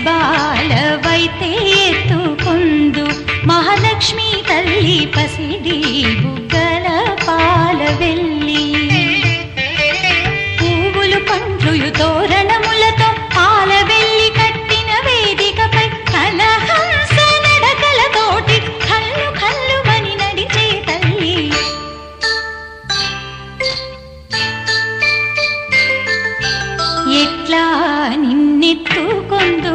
బాలవైతే ఎత్తుకొందు మహాలక్ష్మి తల్లి పసిడి బుగ్గల పాల వెళ్ళి పువ్వులు పండ్లు తోరణములతో పాల వెళ్ళి కట్టిన వేదికపై కలహంస నడకలతోటి కల్లు కల్లు మని నడిచే తల్లి ఎట్లా నిన్నెత్తుకొందు